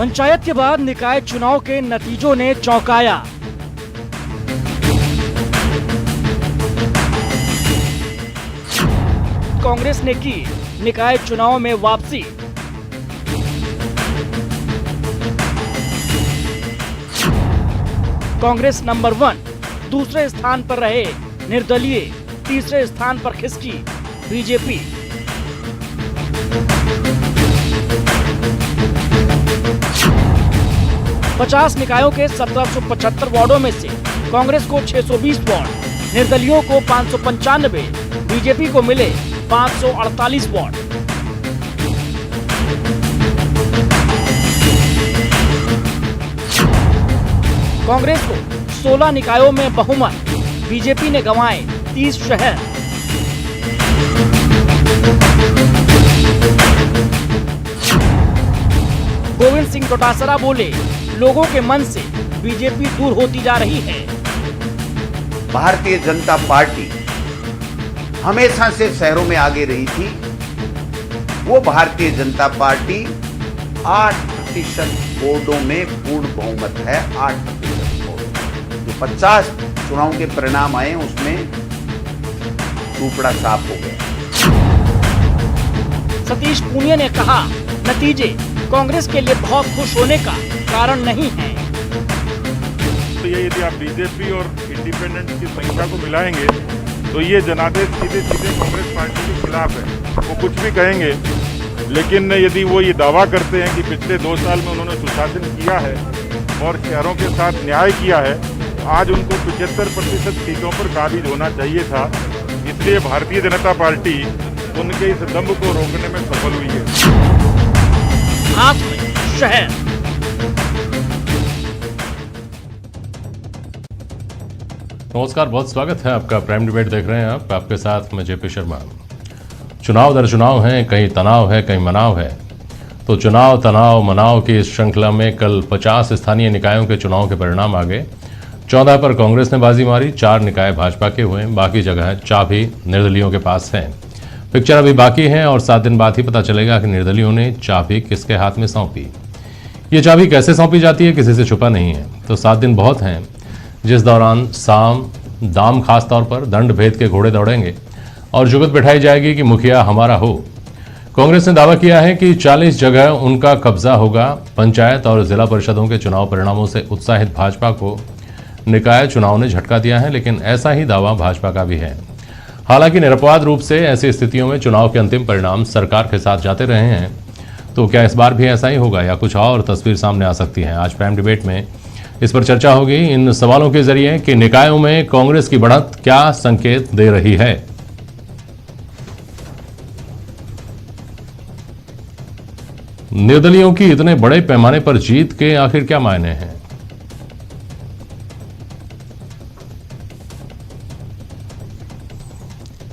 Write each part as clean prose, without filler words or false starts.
पंचायत के बाद निकाय चुनाव के नतीजों ने चौंकाया। कांग्रेस ने की निकाय चुनाव में वापसी। कांग्रेस नंबर 1 दूसरे स्थान पर रहे निर्दलीय, तीसरे स्थान पर खिसकी बीजेपी। पचास निकायों के 1775 वार्डों में से कांग्रेस को 620 वार्ड, निर्दलियों को 595, बीजेपी को मिले 548 वार्ड। कांग्रेस को 16 निकायों में बहुमत, बीजेपी ने गंवाए 30 शहर। गोविंद सिंह डोटासरा बोले, लोगों के मन से बीजेपी दूर होती जा रही है। भारतीय जनता पार्टी हमेशा से शहरों में आगे रही थी। वो भारतीय जनता पार्टी 8% वोटों में पूर्ण बहुमत है। 8% वोट जो 50 चुनाव के परिणाम आए उसमें टुकड़ा साफ हो गया। सतीश पूनिया ने कहा, नतीजे कांग्रेस के लिए बहुत खुश होने का कारण नहीं है। तो ये यदि आप बीजेपी और इंडिपेंडेंट की संख्या को मिलाएंगे तो ये जनादेश सीधे सीधे कांग्रेस पार्टी के खिलाफ है। वो कुछ भी कहेंगे, लेकिन यदि वो ये दावा करते हैं कि पिछले 2 साल में उन्होंने सुशासन किया है और शहरों के साथ न्याय किया है, आज उनको 75% सीटों पर काबिज होना चाहिए था। इसलिए भारतीय जनता पार्टी उनके इस दंभ को रोकने में सफल हुई है। हाथ में शहर। नमस्कार, बहुत स्वागत है आपका। प्राइम डिबेट देख रहे हैं आप, आपके साथ मैं जेपी शर्मा। चुनाव दर चुनाव हैं, कहीं तनाव है, कहीं मनाव है। तो चुनाव तनाव मनाव की इस श्रृंखला में कल 50 स्थानीय निकायों के चुनाव के परिणाम आ गए। 14 पर कांग्रेस ने बाजी मारी, 4 निकाय भाजपा के हुए, बाकी जगह चाबी निर्दलियों के पास है। पिक्चर अभी बाकी है और 7 दिन बाद ही पता चलेगा कि निर्दलियों ने चाबी किसके हाथ में सौंपी। ये चाबी कैसे सौंपी जाती है किसी से छुपा नहीं है। तो 7 दिन बहुत हैं, जिस दौरान साम दाम खास तौर पर दंड भेद के घोड़े दौड़ेंगे और जुगत बिठाई जाएगी कि मुखिया हमारा हो। कांग्रेस ने दावा किया है कि 40 जगह उनका कब्जा होगा। पंचायत और जिला परिषदों के चुनाव परिणामों से उत्साहित भाजपा को निकाय चुनाव ने झटका दिया है, लेकिन ऐसा ही दावा भाजपा का भी है। हालांकि निरपवाद रूप से ऐसी स्थितियों में चुनाव के अंतिम परिणाम सरकार के साथ जाते रहे हैं, तो क्या इस बार भी ऐसा ही होगा या कुछ और तस्वीर सामने आ सकती है? आज प्राइम डिबेट में इस पर चर्चा होगी इन सवालों के जरिए कि निकायों में कांग्रेस की बढ़त क्या संकेत दे रही है। निर्दलियों की इतने बड़े पैमाने पर जीत के आखिर क्या मायने हैं?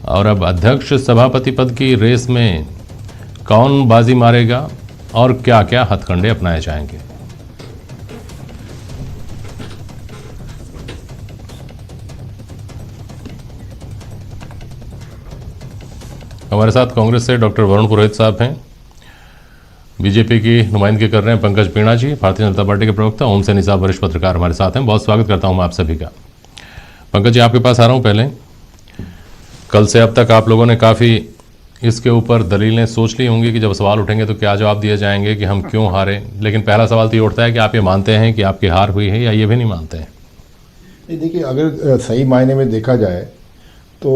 और अब अध्यक्ष सभापति पद की रेस में कौन बाजी मारेगा और क्या क्या हथकंडे अपनाए जाएंगे? हमारे साथ कांग्रेस से डॉक्टर वरुण पुरोहित साहब हैं, बीजेपी की नुमाइंदगी कर रहे हैं पंकज मीणा जी, भारतीय जनता पार्टी के प्रवक्ता ओम सैनी साहब वरिष्ठ पत्रकार हमारे साथ हैं। बहुत स्वागत करता हूं मैं आप सभी का। पंकज जी, आपके पास आ रहा हूं। पहले कल से अब तक आप लोगों ने काफ़ी इसके ऊपर दलीलें सोच ली होंगी कि जब सवाल उठेंगे तो क्या जवाब दिए जाएंगे कि हम क्यों हारे। लेकिन पहला सवाल तो ये उठता है कि आप ये मानते हैं कि आपकी हार हुई है या ये भी नहीं मानते हैं? नहीं, देखिए, अगर सही मायने में देखा जाए तो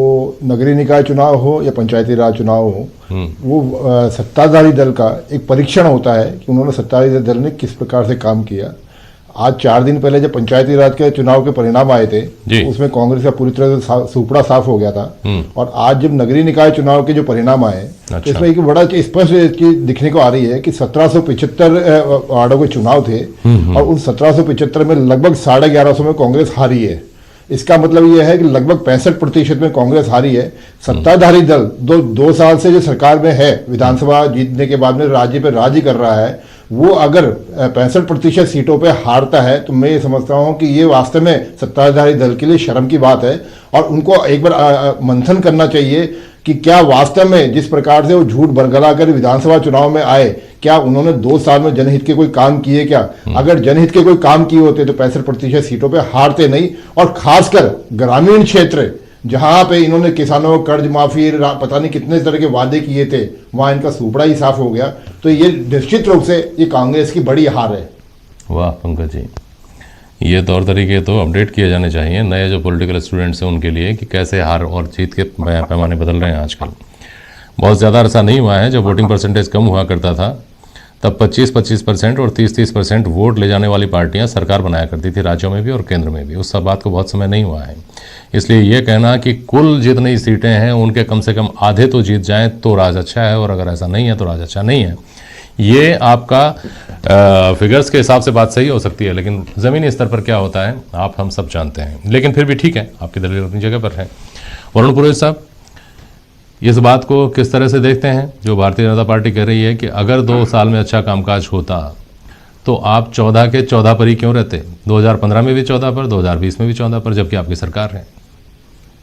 नगरीय निकाय चुनाव हो या पंचायती राज चुनाव हो, वो सत्ताधारी दल का एक परीक्षण होता है कि उन्होंने सत्ताधारी दल ने किस प्रकार से काम किया। आज 4 दिन पहले जब पंचायती राज के चुनाव के परिणाम आए थे तो उसमें कांग्रेस का पूरी तरह से सुपड़ा साफ हो गया था। और आज जब नगरीय निकाय चुनाव के जो परिणाम आए तो इसमें एक बड़ा स्पष्ट दिखने को आ रही है कि 1775 वार्डों के चुनाव थे और उन 1775 में लगभग 1150 में कांग्रेस हारी है। इसका मतलब यह है कि लगभग 65% में कांग्रेस हारी है। सत्ताधारी दल दो साल से जो सरकार में है, विधानसभा जीतने के बाद में राज्य पे राज ही कर रहा है, वो अगर 65% सीटों पे हारता है तो मैं ये समझता हूँ कि ये वास्तव में सत्ताधारी दल के लिए शर्म की बात है और उनको एक बार मंथन करना चाहिए कि क्या वास्तव में जिस प्रकार से वो झूठ बरगला कर विधानसभा चुनाव में आए, क्या उन्होंने 2 साल में जनहित के कोई काम किए क्या? अगर जनहित के कोई काम किए होते तो 65% सीटों पे हारते नहीं। और खासकर ग्रामीण क्षेत्र जहां पे इन्होंने किसानों को कर्ज माफी पता नहीं कितने तरह के वादे किए थे, वहां इनका सुपड़ा ही साफ हो गया। तो ये निश्चित रूप से ये कांग्रेस की बड़ी हार है। वाह पंकज जी, ये तौर तरीके तो अपडेट किए जाने चाहिए नए जो पॉलिटिकल स्टूडेंट्स हैं उनके लिए कि कैसे हार और जीत के पैमाने बदल रहे हैं आजकल। बहुत ज़्यादा अरसा नहीं हुआ है जब वोटिंग परसेंटेज कम हुआ करता था, तब 25% और 30% वोट ले जाने वाली पार्टियां सरकार बनाया करती थी राज्यों में भी और केंद्र में भी। उस सब बात को बहुत समय नहीं हुआ है, इसलिए ये कहना कि कुल जितनी सीटें हैं उनके कम से कम आधे तो जीत जाएं तो राज अच्छा है, और अगर ऐसा नहीं है तो राज अच्छा नहीं है। ये आपका फिगर्स के हिसाब से बात सही हो सकती है, लेकिन ज़मीनी स्तर पर क्या होता है आप हम सब जानते हैं। लेकिन फिर भी ठीक है, आपकी दलील अपनी जगह पर है। वरुण पुरोहित साहब, इस बात को किस तरह से देखते हैं जो भारतीय जनता पार्टी कह रही है कि अगर 2 साल में अच्छा कामकाज होता तो आप 14 के 14 पर ही क्यों रहते? 2015 में भी 14 पर, 2020 में भी 14 पर, जबकि आपकी सरकार है।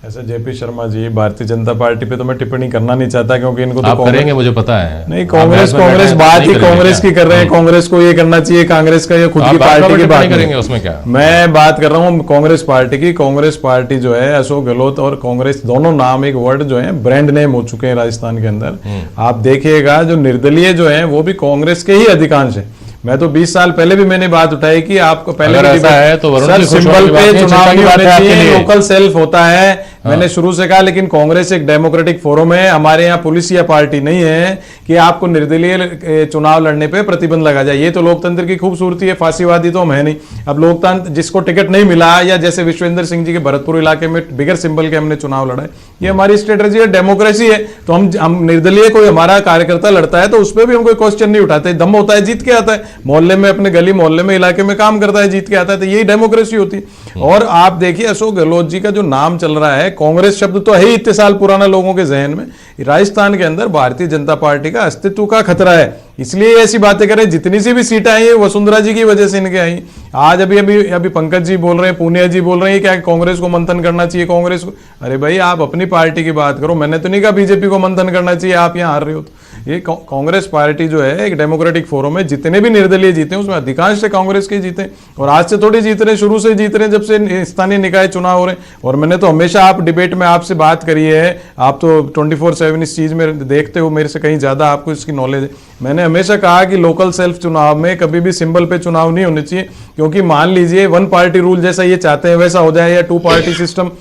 ऐसा जेपी शर्मा जी, भारतीय जनता पार्टी पे तो मैं टिप्पणी करना नहीं चाहता, क्योंकि इनको तो आप करेंगे मुझे पता है। नहीं, कांग्रेस बात ही कांग्रेस की कर रहे हैं। कांग्रेस को ये करना चाहिए, कांग्रेस का ये खुद की पार्टी की बात करेंगे, उसमें क्या? मैं बात कर रहा हूँ कांग्रेस पार्टी की। कांग्रेस पार्टी जो है, अशोक गहलोत और कांग्रेस दोनों नाम एक वर्ड जो है ब्रांड नेम हो चुके हैं राजस्थान के अंदर। आप देखिएगा जो निर्दलीय जो है वो भी कांग्रेस के ही अधिकांश है। मैं तो 20 साल पहले भी मैंने बात उठाई कि आपको पहले ऐसा है तो सर सिंबल पे चुनाव नहीं होने चाहिए, लोकल सेल्फ होता है। मैंने शुरू से कहा, लेकिन कांग्रेस एक डेमोक्रेटिक फोरम है। हमारे यहाँ पुलिस या पार्टी नहीं है कि आपको निर्दलीय चुनाव लड़ने पे प्रतिबंध लगा जाए। ये तो लोकतंत्र की खूबसूरती है, फांसीवादी तो हम है नहीं। अब लोकतंत्र जिसको टिकट नहीं मिला, या जैसे विश्वेंद्र सिंह जी के भरतपुर इलाके में बिगर सिंबल के हमने चुनाव लड़ा है, ये हमारी स्ट्रेटेजी है, डेमोक्रेसी है। तो हम निर्दलीय कोई हमारा कार्यकर्ता लड़ता है तो उस पर भी हम कोई क्वेश्चन नहीं उठाते। दम होता है जीत के आता है, मोहल्ले में अपने गली मोहल्ले में इलाके में काम करता है, जीत के आता है, तो यही डेमोक्रेसी होती है। और आप देखिए अशोक गहलोत जी का जो नाम चल रहा है, कांग्रेस शब्द तो है ही इतने साल पुराना लोगों के जहन में। राजस्थान के अंदर भारतीय जनता पार्टी का अस्तित्व का खतरा है, इसलिए ऐसी बातें करें। जितनी सी भी सीटें आई है वसुंधरा जी की वजह से इनके आई। आज अभी पंकज जी बोल रहे हैं, पूनिया जी बोल रहे हैं क्या कांग्रेस को मंथन करना चाहिए कांग्रेस को। अरे भाई, आप अपनी पार्टी की बात करो, मैंने तो नहीं कहा बीजेपी को मंथन करना चाहिए, आप यहाँ हार रहे हो। तो ये कांग्रेस पार्टी जो है एक डेमोक्रेटिक फोरम है। जितने भी निर्दलीय जीते हैं उसमें अधिकांश से कांग्रेस के जीते, और आज से थोड़ी जीत रहे, शुरू से जीत रहे जब से स्थानीय निकाय चुनाव हो रहे हैं। और मैंने तो हमेशा आप डिबेट में आपसे बात करी है, आप तो 24/7 इस चीज में देखते हो, मेरे से कहीं ज्यादा आपको इसकी नॉलेज है। मैंने हमेशा कहा कि लोकल सेल्फ चुनाव में कभी भी सिंबल पे चुनाव नहीं होने चाहिए, क्योंकि मान लीजिए 1 पार्टी रूल जैसा ये चाहते हैं वैसा हो जाए, या 2 पार्टी सिस्टम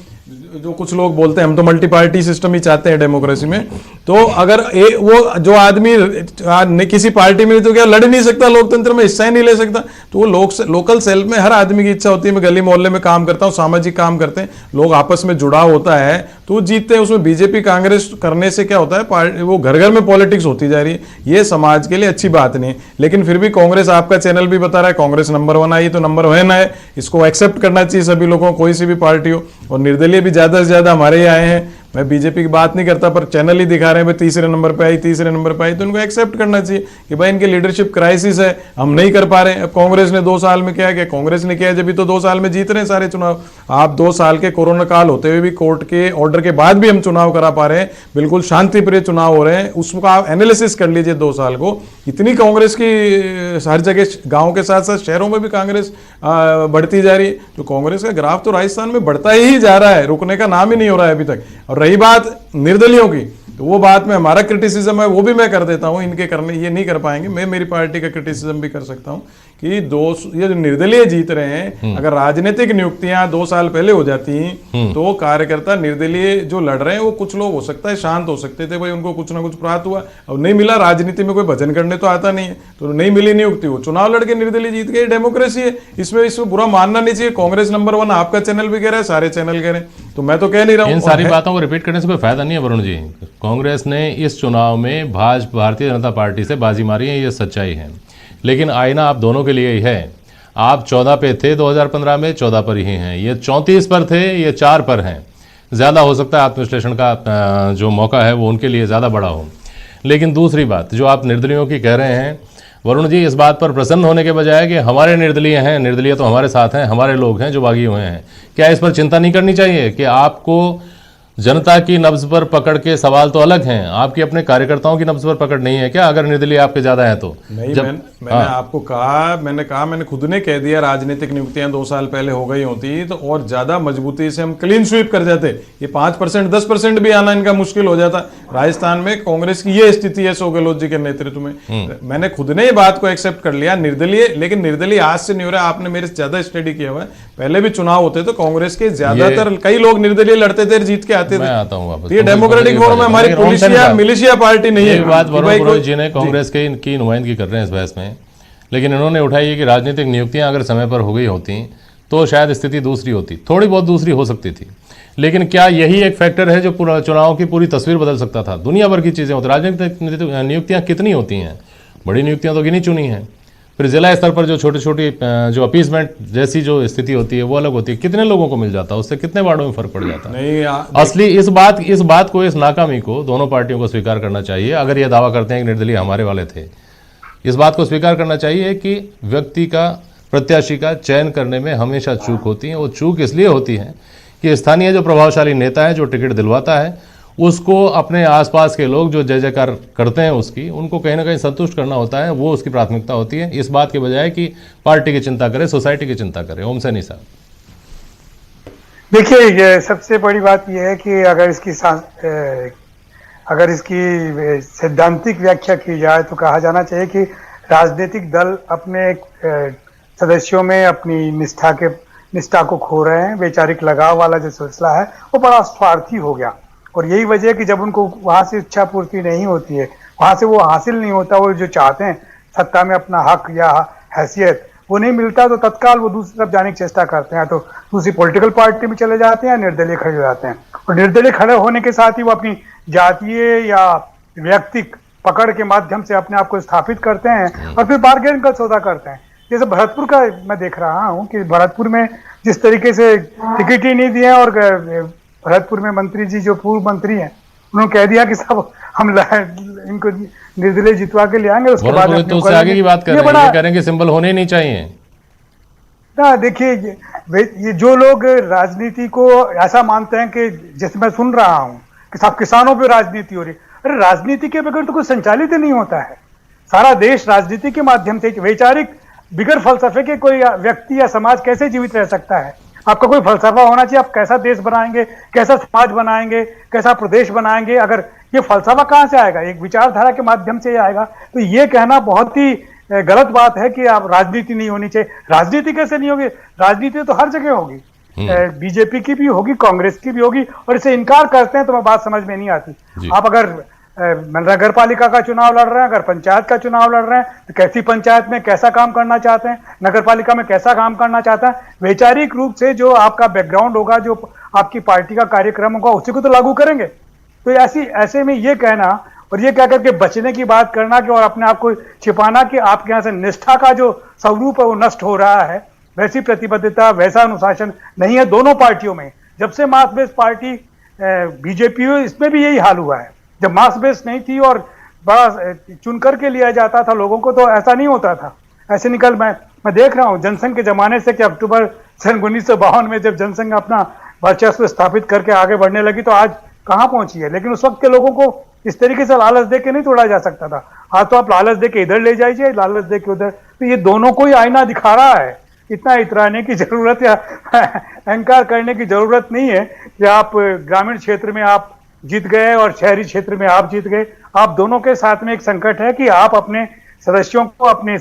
जो कुछ लोग बोलते हैं, हम तो मल्टी पार्टी सिस्टम ही चाहते हैं डेमोक्रेसी में। तो अगर वो जो आदमी किसी पार्टी में तो क्या लड़ नहीं सकता, लोकतंत्र में हिस्सा ही नहीं ले सकता, तो वो लोकल सेल्फ में हर आदमी की इच्छा होती है, मैं गली मोहल्ले में काम करता हूँ, सामाजिक काम करते हैं लोग, आपस में जुड़ाव होता है तो जीतते हैं। उसमें बीजेपी कांग्रेस करने से क्या होता है, वो घर घर में पॉलिटिक्स होती जा रही है, ये समाज के लिए अच्छी बात नहीं है। लेकिन फिर भी कांग्रेस, आपका चैनल भी बता रहा है कांग्रेस नंबर 1 आई, तो नंबर 1 है, इसको एक्सेप्ट करना चाहिए सभी लोगों को, कोई सी भी पार्टी हो। और निर्दलीय भी ज्यादा से ज्यादा हमारे ही आए हैं, मैं बीजेपी की बात नहीं करता, पर चैनल ही दिखा रहे हैं भाई तीसरे नंबर पे आई, तीसरे नंबर पे आई, तो इनको एक्सेप्ट करना चाहिए कि भाई इनके लीडरशिप क्राइसिस है, हम नहीं कर पा रहे हैं। अब कांग्रेस ने 2 साल में क्या किया, कांग्रेस ने किया जब तो 2 साल में जीत रहे हैं सारे चुनाव। आप 2 साल के कोरोना काल होते हुए भी कोर्ट के ऑर्डर के बाद भी हम चुनाव करा पा रहे हैं, बिल्कुल शांति प्रिय चुनाव हो रहे हैं। उसका आप एनालिसिस कर लीजिए 2 साल को, इतनी कांग्रेस की हर जगह गाँव के साथ साथ शहरों में भी कांग्रेस बढ़ती जा रही है। तो कांग्रेस का ग्राफ तो राजस्थान में बढ़ता ही जा रहा है, रुकने का नाम ही नहीं हो रहा है अभी तक। और रही बात निर्दलियों की, तो वो बात में हमारा क्रिटिसिज्म है वो भी मैं कर देता हूं, इनके करने ये नहीं कर पाएंगे। मैं मेरी पार्टी का क्रिटिसिज्म भी कर सकता हूं कि ये जो निर्दलीय जीत रहे हैं, अगर राजनीतिक नियुक्तियां 2 साल पहले हो जाती तो कार्यकर्ता निर्दलीय जो लड़ रहे हैं वो कुछ लोग हो सकता है शांत हो सकते थे, भाई उनको कुछ ना कुछ प्राप्त हुआ, अब नहीं मिला। राजनीति में कोई भजन करने तो आता नहीं है, तो नहीं मिली नियुक्ति, वो चुनाव लड़के निर्दलीय जीत गए, डेमोक्रेसी है, इसमें बुरा मानना नहीं चाहिए। कांग्रेस नंबर 1 आपका चैनल भी कह रहा है, सारे चैनल कह रहे हैं, तो मैं तो कह नहीं रहा हूं। इन सारी बातों को रिपीट करने से कोई फायदा नहीं है वरुण जी। कांग्रेस ने इस चुनाव में भारतीय जनता पार्टी से बाजी मारी है, ये सच्चाई है, लेकिन आईना आप दोनों के लिए ही है। आप 14 पे थे 2015 में, 14 पर ही हैं, ये 34 पर थे, ये 4 पर हैं। ज़्यादा हो सकता है आत्मविश्लेषण का जो मौका है वो उनके लिए ज़्यादा बड़ा हो। लेकिन दूसरी बात जो आप निर्दलियों की कह रहे हैं वरुण जी, इस बात पर प्रसन्न होने के बजाय कि हमारे निर्दलीय हैं, निर्दलीय तो हमारे साथ हैं, हमारे लोग हैं जो बागी हुए हैं, क्या इस पर चिंता नहीं करनी चाहिए कि आपको जनता की नब्ज पर पकड़ के सवाल तो अलग हैं, आपकी अपने कार्यकर्ताओं की नब्ज पर पकड़ नहीं है क्या? अगर निर्दलीय आपके ज्यादा है तो नहीं, मैंने आपको कहा, मैंने खुद ने कह दिया, राजनीतिक नियुक्तियां 2 साल पहले हो गई होती तो और ज्यादा मजबूती से हम क्लीन स्वीप कर जाते। ये 5% 10% भी आना इनका मुश्किल हो जाता। राजस्थान में कांग्रेस की ये स्थिति है अशोक गहलोत जी के नेतृत्व में। मैंने खुद ने ये बात को एक्सेप्ट कर लिया। निर्दलीय, लेकिन निर्दलीय आज से नहीं हो रहा, आपने मेरे से ज्यादा स्टडी किया हुआ है। पहले भी चुनाव होते तो कांग्रेस के ज्यादातर कई लोग निर्दलीय लड़ते थे, जीत के आते थे। मैं आता हूं वापस। ये डेमोक्रेटिक फोरम है, हमारी मिलिशिया पार्टी नहीं है। बात वरुण पुरोहित जी ने कांग्रेस की नुमाइंदगी कर रहे हैं इस बहस में, लेकिन इन्होंने उठाई है कि राजनीतिक नियुक्तियां अगर समय पर हो गई होती तो शायद स्थिति दूसरी होती, थोड़ी बहुत दूसरी हो सकती थी। लेकिन क्या यही एक फैक्टर है जो पूरा चुनाव की पूरी तस्वीर बदल सकता था? दुनिया भर की चीजें होती, राजनीतिक नियुक्तियां कितनी होती हैं? बड़ी नियुक्तियां तो गिनी चुनी हैं। फिर जिला स्तर पर जो छोटी छोटी जो अपीसमेंट जैसी जो स्थिति होती है वो अलग होती है। कितने लोगों को मिल जाता है, उससे कितने वार्डों में फर्क पड़ जाता है? नहीं, असली इस बात को, इस नाकामी को दोनों पार्टियों को स्वीकार करना चाहिए। अगर ये दावा करते हैं कि निर्दलीय हमारे वाले थे, इस बात को स्वीकार करना चाहिए कि व्यक्ति का, प्रत्याशी का चयन करने में हमेशा चूक होती है। वो चूक इसलिए होती है कि स्थानीय जो प्रभावशाली नेता है, जो टिकट दिलवाता है, उसको अपने आसपास के लोग जो जय जयकार करते हैं उसकी, उनको कहीं ना कहीं संतुष्ट करना होता है। वो उसकी प्राथमिकता होती है, इस बात के बजाय कि पार्टी की चिंता करे, सोसाइटी की चिंता करे। ओम सैनी साहब, देखिए, ये सबसे बड़ी बात यह है कि अगर इसकी सैद्धांतिक व्याख्या की जाए तो कहा जाना चाहिए कि राजनीतिक दल अपने सदस्यों में अपनी निष्ठा को खो रहे हैं। वैचारिक लगाव वाला जो सिलसिला है वो बड़ा स्वार्थी हो गया, और यही वजह है कि जब उनको वहां से इच्छा पूर्ति नहीं होती है, वहां से वो हासिल नहीं होता, वो जो चाहते हैं सत्ता में अपना हक या हैसियत वो नहीं मिलता, तो तत्काल वो दूसरी तरफ जाने की चेष्टा करते हैं। तो दूसरी पॉलिटिकल पार्टी में चले जाते हैं, निर्दलीय खड़े हो जाते हैं। और निर्दलीय खड़े होने के साथ ही वो अपनी जातीय या व्यक्तिक पकड़ के माध्यम से अपने आप को स्थापित करते हैं और फिर बार्गेन का सौदा करते हैं। जैसे भरतपुर का मैं देख रहा हूँ कि भरतपुर में जिस तरीके से टिकट ही नहीं दिया, और भरतपुर में मंत्री जी जो पूर्व मंत्री हैं उन्होंने कह दिया कि सब हम इनको निर्दलीय जितवा के ले आएंगे, उसके बाद तो उससे आगे की बात कर रहे हैं, ये करेंगे सिंबल होने नहीं चाहिए ना। देखिए, ये जो लोग राजनीति को ऐसा मानते हैं कि जैसे मैं सुन रहा हूँ कि सब किसानों पे राजनीति हो रही है, अरे राजनीति के बगैर तो कुछ संचालित ही नहीं होता है। सारा देश राजनीति के माध्यम से, वैचारिक बिगर फलसफे के कोई व्यक्ति या समाज कैसे जीवित रह सकता है? आपका कोई फलसफा होना चाहिए, आप कैसा देश बनाएंगे, कैसा समाज बनाएंगे, कैसा प्रदेश बनाएंगे। अगर ये फलसफा कहाँ से आएगा? एक विचारधारा के माध्यम से आएगा। तो ये कहना बहुत ही गलत बात है कि आप राजनीति नहीं होनी चाहिए। राजनीति कैसे नहीं होगी? राजनीति तो हर जगह होगी, बीजेपी की भी होगी, कांग्रेस की भी होगी, और इसे इनकार करते हैं तो मैं बात समझ में नहीं आती। आप अगर नगर पालिका का चुनाव लड़ रहे हैं, अगर पंचायत का चुनाव लड़ रहे हैं, तो कैसी पंचायत में कैसा काम करना चाहते हैं, नगर पालिका में कैसा काम करना चाहता है, वैचारिक रूप से जो आपका बैकग्राउंड होगा, जो आपकी पार्टी का कार्यक्रम होगा, उसी को तो लागू करेंगे। तो ऐसे में ये कहना और ये कह करके बचने की बात करना कि और अपने आप को छिपाना कि आपके यहाँ से निष्ठा का जो स्वरूप है वो नष्ट हो रहा है, वैसी प्रतिबद्धता, वैसा अनुशासन नहीं है दोनों पार्टियों में। जब से मास बेस्ड पार्टी बीजेपी हुई, इसमें भी यही हाल हुआ है। जब मास बेस नहीं थी और बड़ा चुन करके लिया जाता था लोगों को, तो ऐसा नहीं होता था। ऐसे मैं देख रहा हूँ जनसंघ के जमाने से कि अक्टूबर सन 1952 में जब जनसंघ अपना वर्चस्व स्थापित करके आगे बढ़ने लगी, तो आज कहाँ पहुंची है। लेकिन उस वक्त के लोगों को इस तरीके से लालच दे के नहीं तोड़ा जा सकता था। आज तो आप लालच दे के इधर ले जाइए, लालच दे के उधर। तो ये दोनों को ही आईना दिखा रहा है। इतना इतराने की जरूरत या अहंकार करने की जरूरत नहीं है कि आप ग्रामीण क्षेत्र में आप जीत गए और शहरी क्षेत्र में आप जीत गए। आप दोनों के साथ में एक संकट है कि आप अपने सदस्यों को, अपने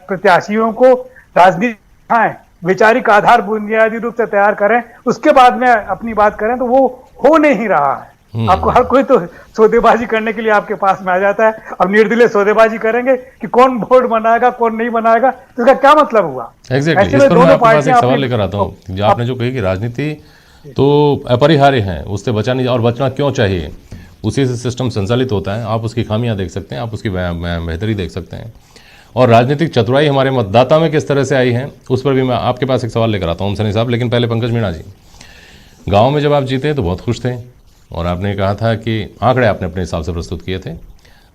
प्रत्याशियों को राजनीति दिखाएं, वैचारिक आधार बुनियादी रूप से तैयार करें, उसके बाद में अपनी बात करें, तो वो हो नहीं रहा है। आपको हर कोई तो सौदेबाजी करने के लिए आपके पास में आ जाता है। अब निर्दलीय सौदेबाजी करेंगे कि कौन बोर्ड बनाएगा, कौन नहीं बनाएगा, तो इसका क्या मतलब हुआ? एग्जैक्टली, इस पर मैं आपके पास एक सवाल लेकर आता हूँ। आपने जो कही कि राजनीति तो अपरिहार्य है, उससे बचा नहीं, और बचना क्यों चाहिए, उसी से सिस्टम संचालित होता है। आप उसकी खामियां देख सकते हैं, आप उसकी बेहतरी देख सकते हैं, और राजनीतिक चतुराई हमारे मतदाता में किस तरह से आई है, उस पर भी मैं आपके पास एक सवाल लेकर आता हूँ सनी साहब। लेकिन पहले पंकज मीणा जी, गाँव में जब आप जीते तो बहुत खुश थे, और आपने कहा था कि आंकड़े आपने अपने हिसाब से प्रस्तुत किए थे,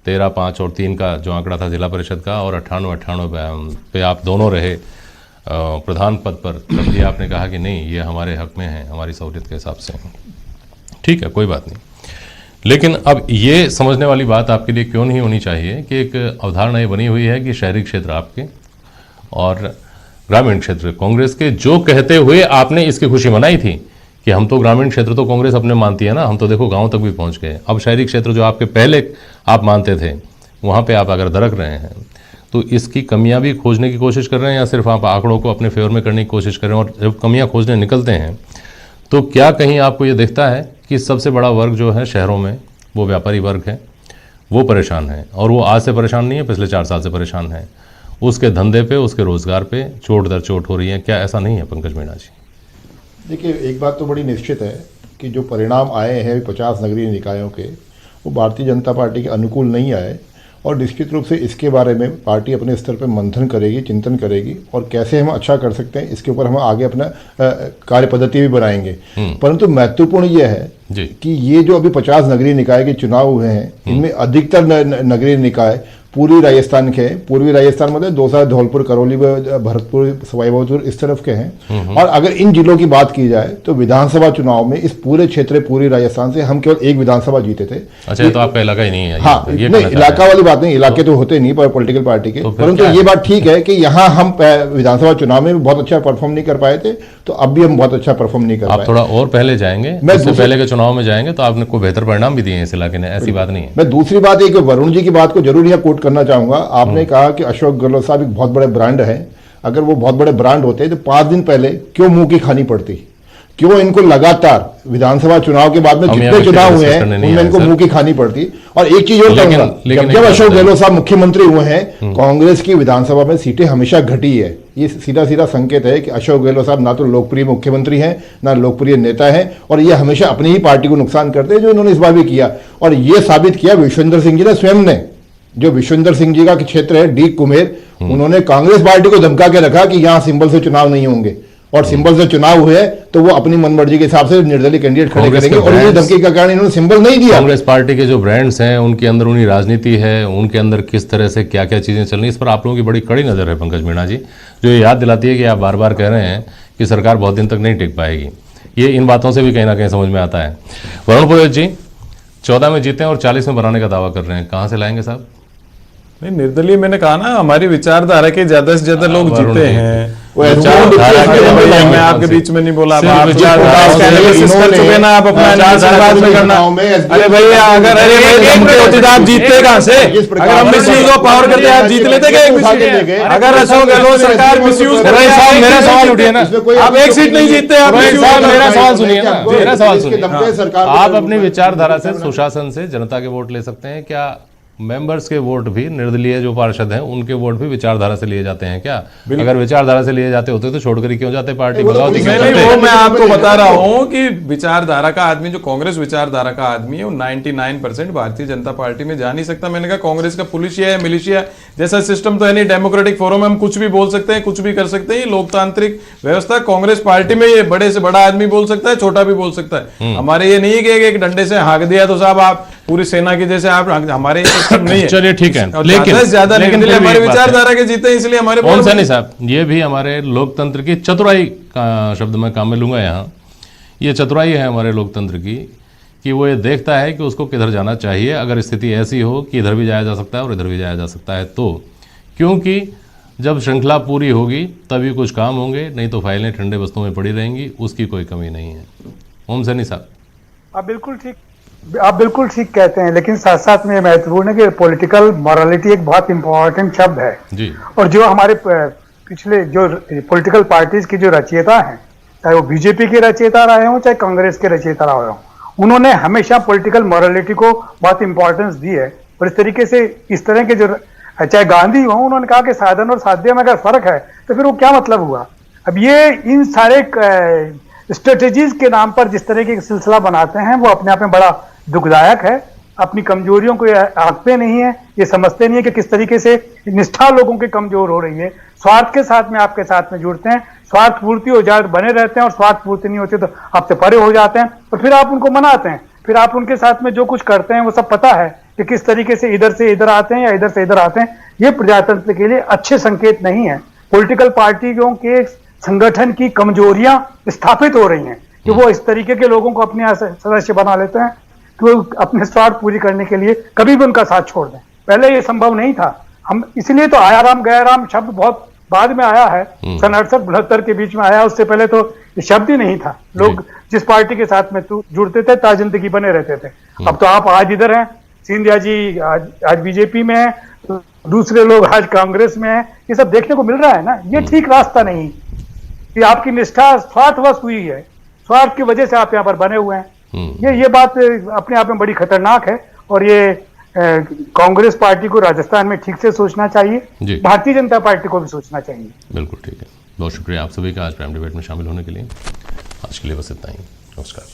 13, 5 और 3 का जो आंकड़ा था जिला परिषद का, और 98 पे आप दोनों रहे प्रधान पद पर। तब भी आपने कहा कि नहीं, ये हमारे हक में है, हमारी सहूलियत के हिसाब से। ठीक है, कोई बात नहीं। लेकिन अब ये समझने वाली बात आपके लिए क्यों नहीं होनी चाहिए कि एक अवधारणा ये बनी हुई है कि शहरी क्षेत्र आपके और ग्रामीण क्षेत्र कांग्रेस के, जो कहते हुए आपने इसकी खुशी मनाई थी कि हम तो ग्रामीण क्षेत्र तो कांग्रेस अपने मानती है ना, हम तो देखो गांव तक भी पहुंच गए। अब शहरी क्षेत्र जो आपके पहले आप मानते थे, वहाँ पे आप अगर दरक रहे हैं, तो इसकी कमियां भी खोजने की कोशिश कर रहे हैं या सिर्फ आप आंकड़ों को अपने फेवर में करने की कोशिश कर रहे हैं? और जब कमियां खोजने निकलते हैं तो क्या कहीं आपको ये दिखता है कि सबसे बड़ा वर्ग जो है शहरों में, वो व्यापारी वर्ग है, वो परेशान है, और वो आज से परेशान नहीं है, पिछले 4 साल से परेशान है। उसके धंधे पे, उसके रोजगार पे चोट दर चोट हो रही है। क्या ऐसा नहीं है पंकज मीणा जी? देखिए, एक बात तो बड़ी निश्चित है कि जो परिणाम आए हैं 50 नगरीय निकायों के, वो भारतीय जनता पार्टी के अनुकूल नहीं आए, और निश्चित रूप से इसके बारे में पार्टी अपने स्तर पर मंथन करेगी, चिंतन करेगी, और कैसे हम अच्छा कर सकते हैं इसके ऊपर हम आगे अपना कार्य पद्धति भी बनाएंगे। परंतु महत्वपूर्ण ये है कि ये जो अभी 50 नगरीय निकाय के चुनाव हुए हैं, इनमें अधिकतर नगरीय निकाय पूर्वी राजस्थान के हैं। पूर्वी राजस्थान मतलब दौसा, धौलपुर, करौली, भरतपुर, सवाई माधोपुर इस तरफ के हैं। और अगर इन जिलों की बात की जाए तो विधानसभा चुनाव में इस पूरे क्षेत्र पूरी राजस्थान से हम केवल एक विधानसभा जीते थे। अच्छा, ये तो आपका इलाका ही नहीं है? हाँ, नहीं, इलाका वाली बात नहीं, इलाके तो होते नहीं पर पॉलिटिकल पार्टी के, परंतु ये बात ठीक है कि यहाँ हम विधानसभा चुनाव में बहुत अच्छा परफॉर्म नहीं कर पाए थे, तो अब भी हम बहुत अच्छा परफॉर्म नहीं कर पाए। आप थोड़ा और पहले जाएंगे, इससे पहले के चुनाव में जाएंगे तो आपने को बेहतर परिणाम भी दिए हैं इस इलाके ने, ऐसी बात नहीं है। मैं दूसरी बात एक वरुण जी की बात को जरूर यहाँ कोट करना चाहूंगा। आपने कहा कि अशोक गहलोत साहब एक बहुत बड़े ब्रांड है। अगर वो बहुत बड़े ब्रांड होते तो 5 दिन पहले क्यों मुंह की खानी पड़ती? क्यों इनको लगातार विधानसभा चुनाव के बाद में जितने चुनाव हुए हैं उनमें इनको मुंह की खानी पड़ती? और एक चीज और कहूंगा, जब अशोक गहलोत साहब मुख्यमंत्री हुए हैं, कांग्रेस की विधानसभा में सीटें हमेशा घटी है। ये सीधा सीधा संकेत है कि अशोक गहलोत साहब ना तो लोकप्रिय मुख्यमंत्री हैं, ना लोकप्रिय नेता हैं, और ये हमेशा अपनी ही पार्टी को नुकसान करते हैं, जो इन्होंने इस बार भी किया। और ये साबित किया विश्वेंद्र सिंह जी ने स्वयं ने, जो विश्वेंद्र सिंह जी का क्षेत्र है डी कुमेर, उन्होंने कांग्रेस पार्टी को धमका के रखा कि यहां सिंबल से चुनाव नहीं होंगे, और सिंबल से चुनाव हुए तो वो अपनी मनमर्जी के हिसाब से निर्दलीय कैंडिडेट खड़े करेंगे, और ये धमकी का कारण इन्होंने सिंबल नहीं दिया। कांग्रेस पार्टी के जो ब्रांड्स हैं, उनके अंदर उन्हीं राजनीति है, उनके अंदर किस तरह से क्या क्या चीजें चल रही हैं, इस पर आप लोगों की बड़ी कड़ी नजर है पंकज मीणा जी, जो ये याद दिलाती है कि आप बार बार कह रहे हैं कि सरकार बहुत दिन तक नहीं टिक पाएगी। ये इन बातों से भी कहीं ना कहीं समझ में आता है। वरुण पुरोहित जी 14 में जीते हैं और 40 में बनाने का दावा कर रहे हैं, कहाँ से लाएंगे साहब? नहीं, निर्दलीय मैंने कहा ना, हमारी विचारधारा के ज्यादा से ज्यादा लोग जीते हैं। मैं आपके बीच में नहीं बोला, आप कर चुके ना, आप अपना एनालिसिस बाद में करना। अरे भैया, अगर होती तो आप जीतते कहां से? अगर हम मिसयूज ऑफ पावर करते आप जीत लेते क्या? अगर अशोक गहलोत सरकार मिसयूज कर रही है, मेरा सवाल उठिए ना, आप एक सीट नहीं जीतते, आप मेरा सवाल सुनिए ना, मेरा सवाल सुनिए। आप अपनी विचारधारा से, सुशासन से जनता के वोट ले सकते हैं क्या? मेंबर्स के वोट भी, निर्दलीय जो पार्षद हैं उनके वोट भी विचारधारा से लिए जाते हैं क्या? अगर विचारधारा से लिए जाते होते तो छोड़कर ही क्यों जाते पार्टी? वो मैं आपको बता रहा हूं कि विचारधारा का आदमी, जो कांग्रेस विचारधारा का आदमी है, वो 99% भारतीय जनता पार्टी में जा नहीं सकता। मैंने कहा कांग्रेस का पुलिसिया है, मिलिशिया जैसा सिस्टम तो है नहीं। डेमोक्रेटिक फोरम में हम कुछ भी बोल सकते हैं, कुछ भी कर सकते हैं। ये लोकतांत्रिक व्यवस्था, कांग्रेस पार्टी में ये बड़े से बड़ा आदमी बोल सकता है, छोटा भी बोल सकता है। हमारे ये नहीं है कि एक डंडे से हाँक दिया तो साहब आप पूरी सेना की जैसे आप, हमारे नहीं है। चलिए ठीक है, लेकिन हमारे विचारधारा के जीते, इसलिए हमारे कौन सा नहीं साहब, ये भी हमारे लोकतंत्र की चतुराई का शब्द मैं काम में लूंगा यहाँ। ये चतुराई है हमारे लोकतंत्र की कि वो ये देखता है कि उसको किधर जाना चाहिए, अगर स्थिति ऐसी हो कि इधर भी जाया जा सकता है और इधर भी जाया जा सकता है तो, क्योंकि जब श्रृंखला पूरी होगी तभी कुछ काम होंगे, नहीं तो फाइलें ठंडे बस्तों में पड़ी रहेंगी, उसकी कोई कमी नहीं है। ओम सैनी साहब, आप बिल्कुल ठीक कहते हैं, लेकिन साथ साथ में महत्वपूर्ण है कि पॉलिटिकल मॉरलिटी एक बहुत इंपॉर्टेंट शब्द है जी। और जो हमारे पिछले जो पॉलिटिकल पार्टीज की जो रचयिता हैं, चाहे वो बीजेपी के रचयिता रहे हों चाहे कांग्रेस के रचयिता रहे हों, उन्होंने हमेशा पॉलिटिकल मॉरलिटी को बहुत इंपॉर्टेंस दी है। और इस तरीके से इस तरह के जो, चाहे गांधी हो, उन्होंने कहा कि साधन और साध्य में अगर फर्क है तो फिर वो क्या मतलब हुआ? अब ये इन सारे स्ट्रेटेजीज के नाम पर जिस तरह के सिलसिला बनाते हैं वो अपने आप में बड़ा दुखदायक है। अपनी कमजोरियों को आंकते नहीं है, ये समझते नहीं है कि किस तरीके से निष्ठा लोगों की कमजोर हो रही है। स्वार्थ के साथ में आपके साथ में जुड़ते हैं, स्वार्थ पूर्ति हो जाए बने रहते हैं, और स्वार्थ पूर्ति नहीं होती तो आपसे परे हो जाते हैं, और फिर आप उनको मनाते हैं। फिर आप उनके साथ में जो कुछ करते हैं वो सब पता है कि किस तरीके से इधर से इधर आते हैं या इधर से इधर आते हैं। ये प्रजातंत्र के लिए अच्छे संकेत नहीं है। पॉलिटिकल पार्टियों के संगठन की कमजोरियां स्थापित हो रही हैं, कि वो इस तरीके के लोगों को अपने यहाँ सदस्य बना लेते हैं कि वो अपने स्वार्थ पूरी करने के लिए कभी भी उनका साथ छोड़ दें। पहले ये संभव नहीं था। हम इसलिए तो आया राम गया राम शब्द बहुत बाद में आया है, सन 68-72 के बीच में आया। उससे पहले तो ये शब्द ही नहीं था। लोग जिस पार्टी के साथ में जुड़ते थे ताजिंदगी बने रहते थे। अब तो आप आज इधर हैं, सिंधिया जी आज बीजेपी में है, दूसरे लोग आज कांग्रेस में है। ये सब देखने को मिल रहा है ना। ये ठीक रास्ता नहीं कि आपकी निष्ठा स्वार्थवश हुई है, स्वार्थ की वजह से आप यहाँ पर बने हुए हैं। ये बात अपने आप में बड़ी खतरनाक है और ये कांग्रेस पार्टी को राजस्थान में ठीक से सोचना चाहिए, भारतीय जनता पार्टी को भी सोचना चाहिए। बिल्कुल ठीक है। बहुत शुक्रिया आप सभी का आज प्राइम डिबेट में शामिल होने के लिए। आज के लिए बस इतना ही। नमस्कार।